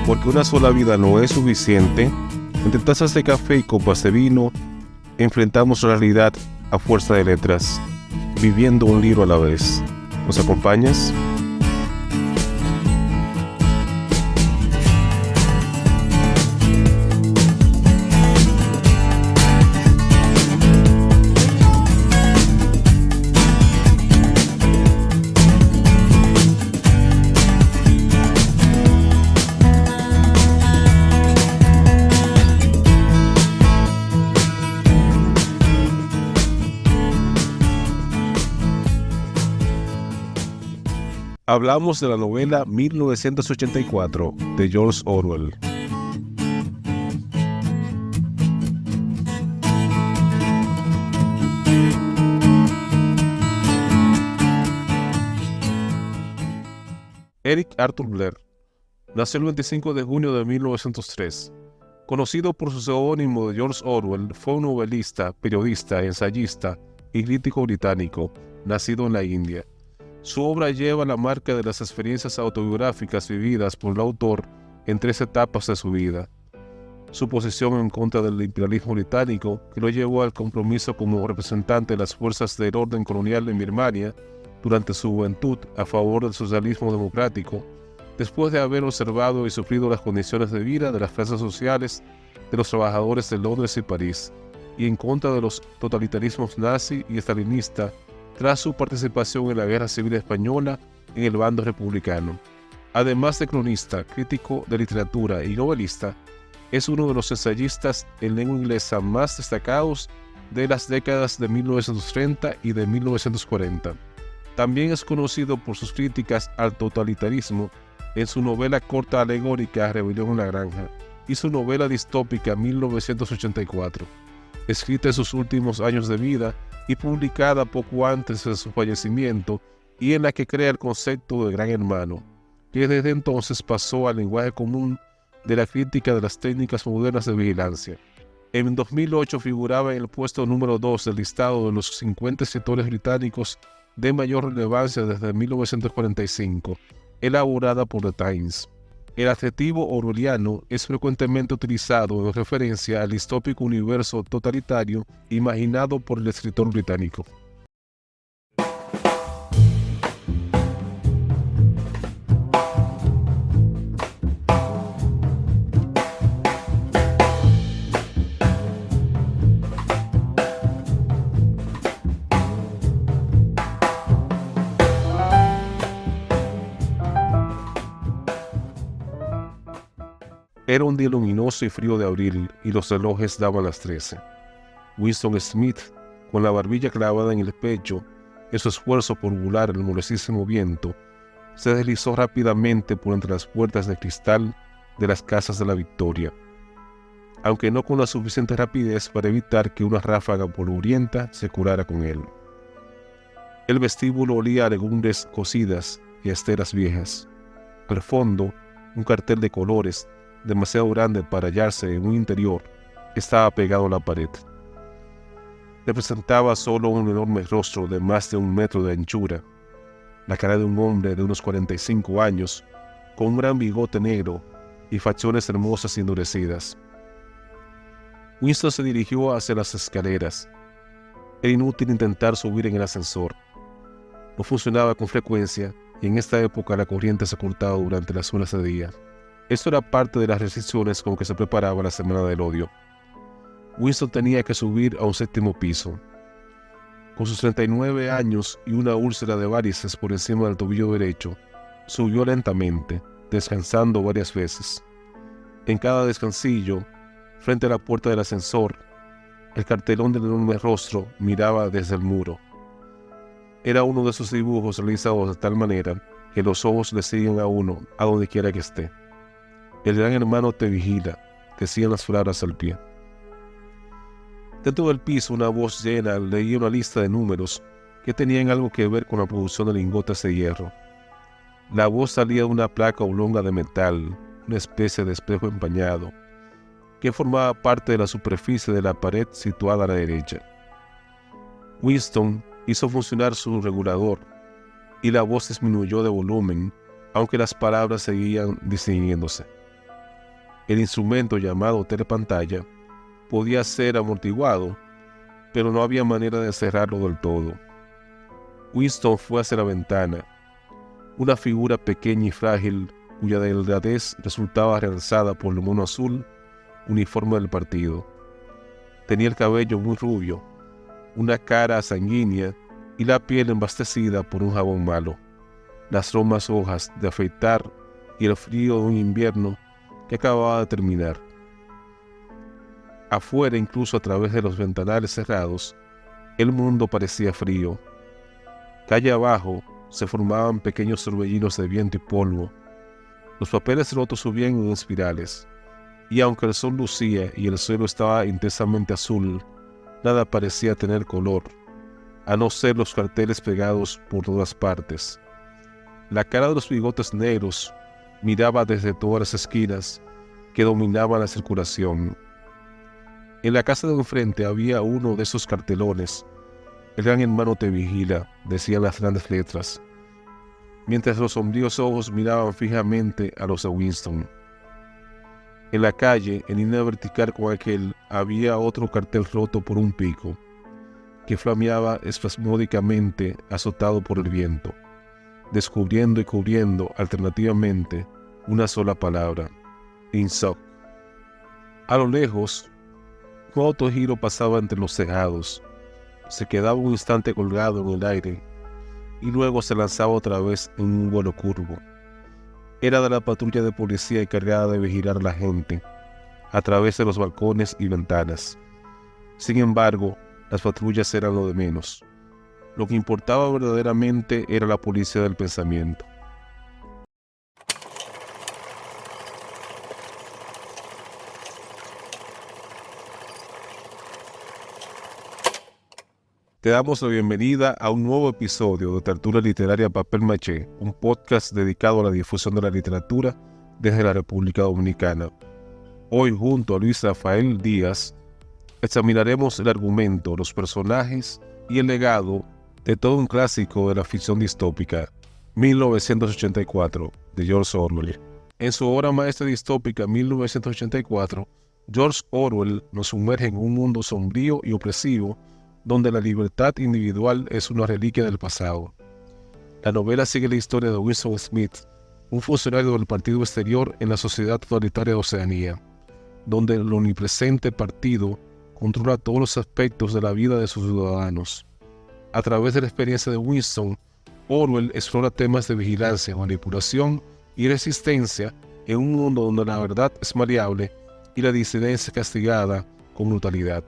Porque una sola vida no es suficiente, entre tazas de café y copas de vino, enfrentamos la realidad a fuerza de letras, viviendo un libro a la vez. ¿Nos acompañas? Hablamos de la novela 1984 de George Orwell. Eric Arthur Blair nació el 25 de junio de 1903. Conocido por su seudónimo de George Orwell, fue un novelista, periodista, ensayista y crítico británico, nacido en la India. Su obra lleva la marca de las experiencias autobiográficas vividas por el autor en 3 etapas de su vida. Su posición en contra del imperialismo británico, que lo llevó al compromiso como representante de las fuerzas del orden colonial en Birmania durante su juventud a favor del socialismo democrático, después de haber observado y sufrido las condiciones de vida de las clases sociales de los trabajadores de Londres y París, y en contra de los totalitarismos nazi y estalinista tras su participación en la Guerra Civil Española en el bando republicano. Además de cronista, crítico de literatura y novelista, es uno de los ensayistas en lengua inglesa más destacados de las décadas de 1930 y de 1940. También es conocido por sus críticas al totalitarismo en su novela corta alegórica Rebelión en la Granja y su novela distópica 1984, escrita en sus últimos años de vida y publicada poco antes de su fallecimiento, y en la que crea el concepto de Gran Hermano, que desde entonces pasó al lenguaje común de la crítica de las técnicas modernas de vigilancia. En 2008 figuraba en el puesto número 2 del listado de los 50 escritores británicos de mayor relevancia desde 1945, elaborada por The Times. El adjetivo orwelliano es frecuentemente utilizado en referencia al distópico universo totalitario imaginado por el escritor británico. Era un día luminoso y frío de abril y los relojes daban las 13. Winston Smith, con la barbilla clavada en el pecho, en su esfuerzo por burlar el molestísimo viento, se deslizó rápidamente por entre las puertas de cristal de las casas de la Victoria, aunque no con la suficiente rapidez para evitar que una ráfaga polvorienta se curara con él. El vestíbulo olía a legumbres cocidas y a esteras viejas. Al fondo, un cartel de colores, demasiado grande para hallarse en un interior, estaba pegado a la pared. Representaba solo un enorme rostro de más de 1 metro de anchura, la cara de un hombre de unos 45 años, con un gran bigote negro y fachones hermosas y endurecidas. Winston se dirigió hacia las escaleras. Era inútil intentar subir en el ascensor. No funcionaba con frecuencia y en esta época la corriente se cortaba durante las horas de día. Esto era parte de las restricciones con que se preparaba la Semana del Odio. Winston tenía que subir a un 7º piso. Con sus 39 años y una úlcera de varices por encima del tobillo derecho, subió lentamente, descansando varias veces. En cada descansillo, frente a la puerta del ascensor, el cartelón del enorme rostro miraba desde el muro. Era uno de esos dibujos realizados de tal manera que los ojos le siguen a uno a donde quiera que esté. El Gran Hermano te vigila, decían las palabras al pie. Dentro del piso, una voz llena leía una lista de números que tenían algo que ver con la producción de lingotes de hierro. La voz salía de una placa oblonga de metal, una especie de espejo empañado, que formaba parte de la superficie de la pared situada a la derecha. Winston hizo funcionar su regulador y la voz disminuyó de volumen, aunque las palabras seguían distinguiéndose. El instrumento llamado telepantalla podía ser amortiguado, pero no había manera de cerrarlo del todo. Winston fue hacia la ventana, una figura pequeña y frágil cuya delgadez resultaba realzada por el mono azul, uniforme del partido. Tenía el cabello muy rubio, una cara sanguínea y la piel embastecida por un jabón malo, las romas hojas de afeitar y el frío de un invierno que acababa de terminar. Afuera, incluso a través de los ventanales cerrados, el mundo parecía frío. Calle abajo se formaban pequeños torbellinos de viento y polvo. Los papeles rotos subían en espirales, y aunque el sol lucía y el suelo estaba intensamente azul, nada parecía tener color, a no ser los carteles pegados por todas partes. La cara de los bigotes negros miraba desde todas las esquinas que dominaban la circulación. En la casa de enfrente había uno de esos cartelones. El gran hermano te vigila, decían las grandes letras, mientras los sombríos ojos miraban fijamente a los de Winston. En la calle, en línea vertical con aquel, había otro cartel roto por un pico, que flameaba espasmódicamente azotado por el viento, descubriendo y cubriendo alternativamente una sola palabra: INSOC. A lo lejos, un autogiro pasaba entre los tejados, se quedaba un instante colgado en el aire y luego se lanzaba otra vez en un vuelo curvo. Era de la patrulla de policía encargada de vigilar a la gente a través de los balcones y ventanas. Sin embargo, las patrullas eran lo de menos. Lo que importaba verdaderamente era la policía del pensamiento. Te damos la bienvenida a un nuevo episodio de Tertulia Literaria Papel Maché, un podcast dedicado a la difusión de la literatura desde la República Dominicana. Hoy, junto a Luis Rafael Díaz, examinaremos el argumento, los personajes y el legado de todo un clásico de la ficción distópica, 1984, de George Orwell. En su obra maestra distópica 1984, George Orwell nos sumerge en un mundo sombrío y opresivo donde la libertad individual es una reliquia del pasado. La novela sigue la historia de Winston Smith, un funcionario del partido exterior en la sociedad totalitaria de Oceanía, donde el omnipresente partido controla todos los aspectos de la vida de sus ciudadanos. A través de la experiencia de Winston, Orwell explora temas de vigilancia, manipulación y resistencia en un mundo donde la verdad es maleable y la disidencia castigada con brutalidad.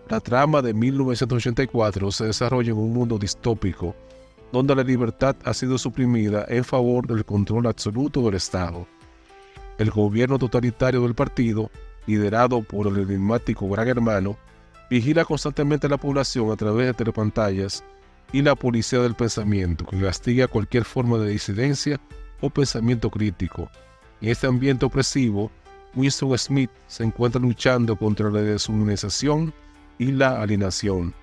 La trama de 1984 se desarrolla en un mundo distópico, donde la libertad ha sido suprimida en favor del control absoluto del Estado. El gobierno totalitario del partido, liderado por el enigmático Gran Hermano, vigila constantemente a la población a través de telepantallas y la policía del pensamiento, que castiga cualquier forma de disidencia o pensamiento crítico. En este ambiente opresivo, Winston Smith se encuentra luchando contra la deshumanización y la alienación,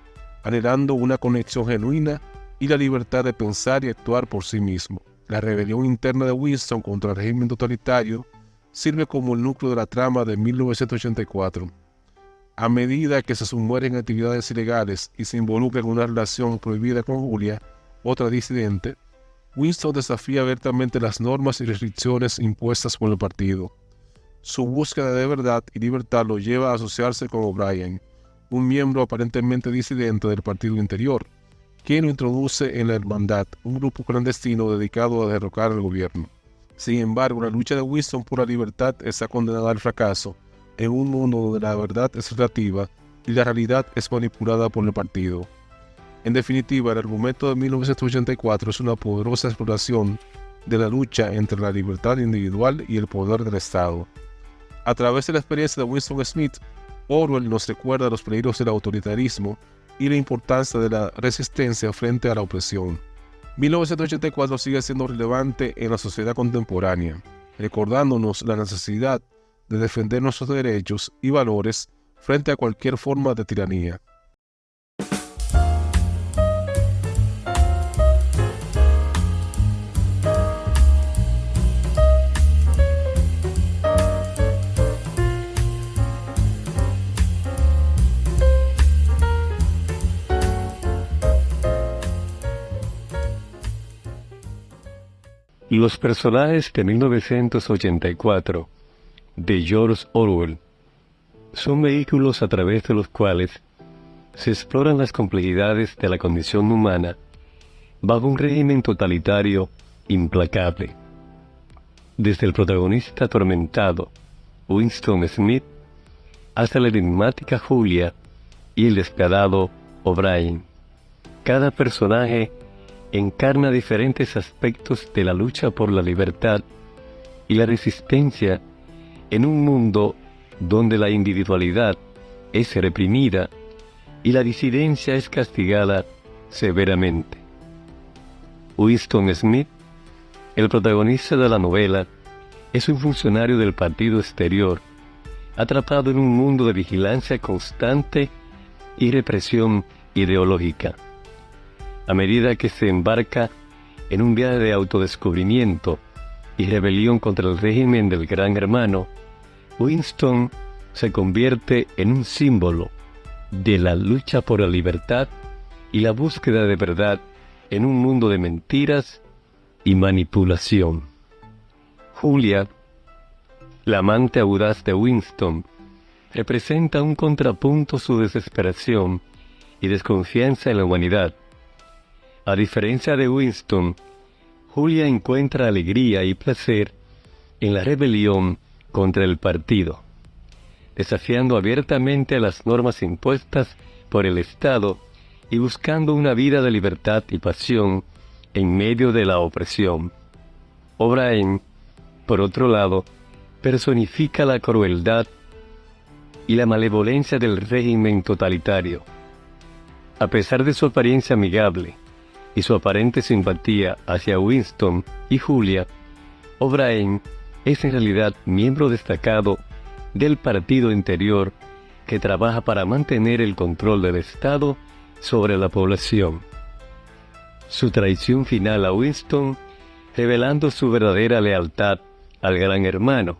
anhelando una conexión genuina y la libertad de pensar y actuar por sí mismo. La rebelión interna de Winston contra el régimen totalitario sirve como el núcleo de la trama de 1984. A medida que se sumerge en actividades ilegales y se involucra en una relación prohibida con Julia, otra disidente, Winston desafía abiertamente las normas y restricciones impuestas por el partido. Su búsqueda de verdad y libertad lo lleva a asociarse con O'Brien, un miembro aparentemente disidente del partido interior, quien lo introduce en la Hermandad, un grupo clandestino dedicado a derrocar al gobierno. Sin embargo, la lucha de Winston por la libertad está condenada al fracaso en un mundo donde la verdad es relativa y la realidad es manipulada por el partido. En definitiva, el argumento de 1984 es una poderosa exploración de la lucha entre la libertad individual y el poder del Estado. A través de la experiencia de Winston Smith, Orwell nos recuerda los peligros del autoritarismo y la importancia de la resistencia frente a la opresión. 1984 sigue siendo relevante en la sociedad contemporánea, recordándonos la necesidad de defender nuestros derechos y valores frente a cualquier forma de tiranía. Los personajes de 1984 de George Orwell son vehículos a través de los cuales se exploran las complejidades de la condición humana bajo un régimen totalitario implacable. Desde el protagonista atormentado, Winston Smith, hasta la enigmática Julia y el despiadado O'Brien. Cada personaje encarna diferentes aspectos de la lucha por la libertad y la resistencia en un mundo donde la individualidad es reprimida y la disidencia es castigada severamente. Winston Smith, el protagonista de la novela, es un funcionario del partido exterior, atrapado en un mundo de vigilancia constante y represión ideológica. A medida que se embarca en un viaje de autodescubrimiento y rebelión contra el régimen del Gran Hermano, Winston se convierte en un símbolo de la lucha por la libertad y la búsqueda de verdad en un mundo de mentiras y manipulación. Julia, la amante audaz de Winston, representa un contrapunto a su desesperación y desconfianza en la humanidad. A diferencia de Winston, Julia encuentra alegría y placer en la rebelión contra el partido, desafiando abiertamente a las normas impuestas por el Estado y buscando una vida de libertad y pasión en medio de la opresión. O'Brien, por otro lado, personifica la crueldad y la malevolencia del régimen totalitario. A pesar de su apariencia amigable y su aparente simpatía hacia Winston y Julia, O'Brien es en realidad miembro destacado del partido interior que trabaja para mantener el control del Estado sobre la población. Su traición final a Winston, revelando su verdadera lealtad al Gran Hermano,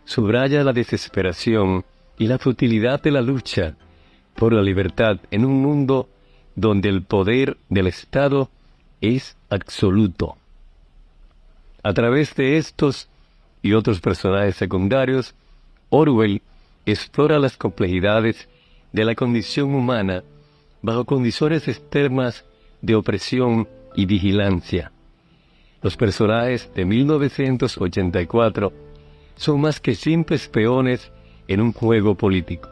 subraya la desesperación y la futilidad de la lucha por la libertad en un mundo donde el poder del Estado es absoluto. A través de estos y otros personajes secundarios, Orwell explora las complejidades de la condición humana bajo condiciones extremas de opresión y vigilancia. Los personajes de 1984 son más que simples peones en un juego político.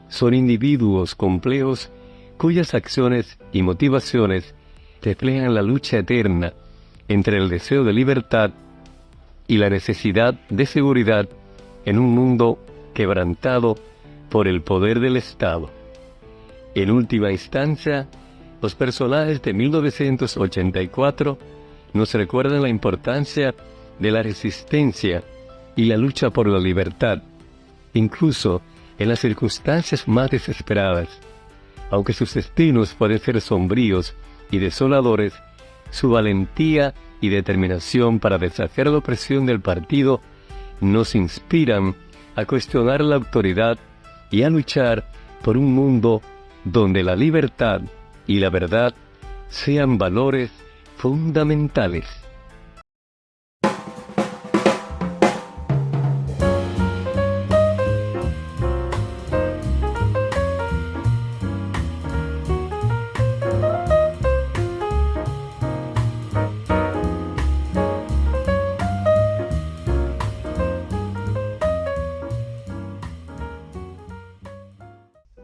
Son individuos complejos cuyas acciones y motivaciones reflejan la lucha eterna entre el deseo de libertad y la necesidad de seguridad en un mundo quebrantado por el poder del Estado. En última instancia, los personajes de 1984 nos recuerdan la importancia de la resistencia y la lucha por la libertad, incluso en las circunstancias más desesperadas. Aunque sus destinos pueden ser sombríos y desoladores, su valentía y determinación para desafiar la opresión del partido nos inspiran a cuestionar la autoridad y a luchar por un mundo donde la libertad y la verdad sean valores fundamentales.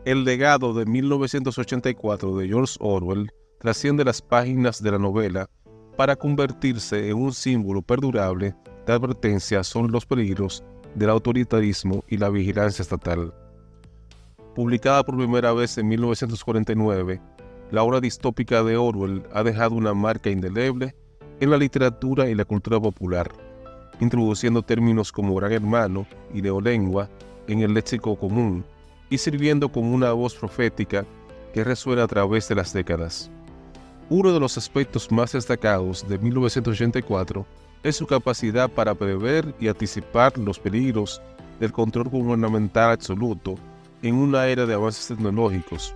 El legado de 1984 de George Orwell trasciende las páginas de la novela para convertirse en un símbolo perdurable de advertencia sobre los peligros del autoritarismo y la vigilancia estatal. Publicada por primera vez en 1949, la obra distópica de Orwell ha dejado una marca indeleble en la literatura y la cultura popular, introduciendo términos como Gran Hermano y neolengua en el léxico común, y sirviendo como una voz profética que resuena a través de las décadas. Uno de los aspectos más destacados de 1984 es su capacidad para prever y anticipar los peligros del control gubernamental absoluto en una era de avances tecnológicos.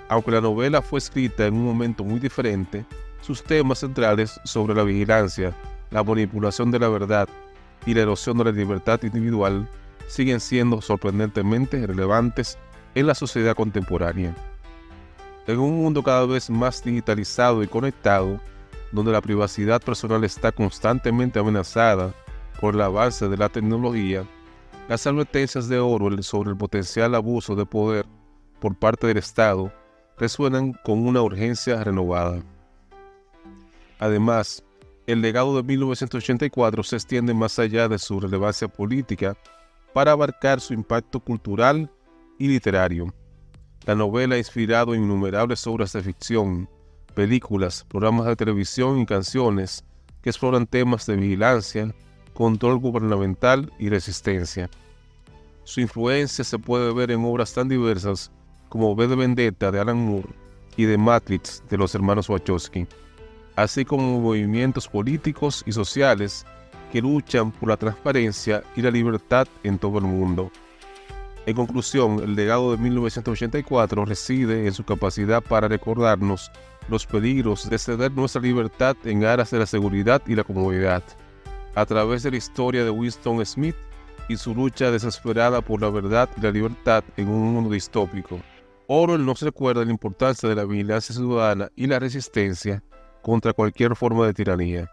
Aunque la novela fue escrita en un momento muy diferente, sus temas centrales sobre la vigilancia, la manipulación de la verdad y la erosión de la libertad individual siguen siendo sorprendentemente relevantes en la sociedad contemporánea. En un mundo cada vez más digitalizado y conectado, donde la privacidad personal está constantemente amenazada por el avance de la tecnología, las advertencias de Orwell sobre el potencial abuso de poder por parte del Estado resuenan con una urgencia renovada. Además, el legado de 1984 se extiende más allá de su relevancia política para abarcar su impacto cultural y literario. La novela ha inspirado innumerables obras de ficción, películas, programas de televisión y canciones que exploran temas de vigilancia, control gubernamental y resistencia. Su influencia se puede ver en obras tan diversas como V de Vendetta de Alan Moore y The Matrix de los hermanos Wachowski, así como movimientos políticos y sociales que luchan por la transparencia y la libertad en todo el mundo. En conclusión, el legado de 1984 reside en su capacidad para recordarnos los peligros de ceder nuestra libertad en aras de la seguridad y la comodidad. A través de la historia de Winston Smith y su lucha desesperada por la verdad y la libertad en un mundo distópico, Orwell nos recuerda la importancia de la vigilancia ciudadana y la resistencia contra cualquier forma de tiranía.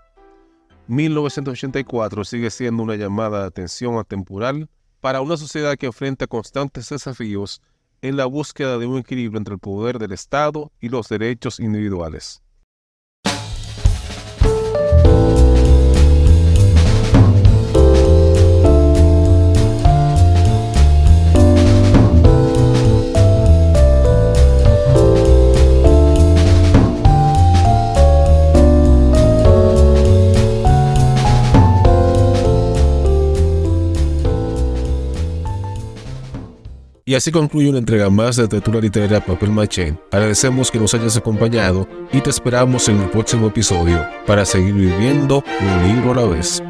1984 sigue siendo una llamada de atención atemporal para una sociedad que enfrenta constantes desafíos en la búsqueda de un equilibrio entre el poder del Estado y los derechos individuales. Y así concluye una entrega más de Textura Literaria Papel Maché. Agradecemos que nos hayas acompañado y te esperamos en el próximo episodio para seguir viviendo un libro a la vez.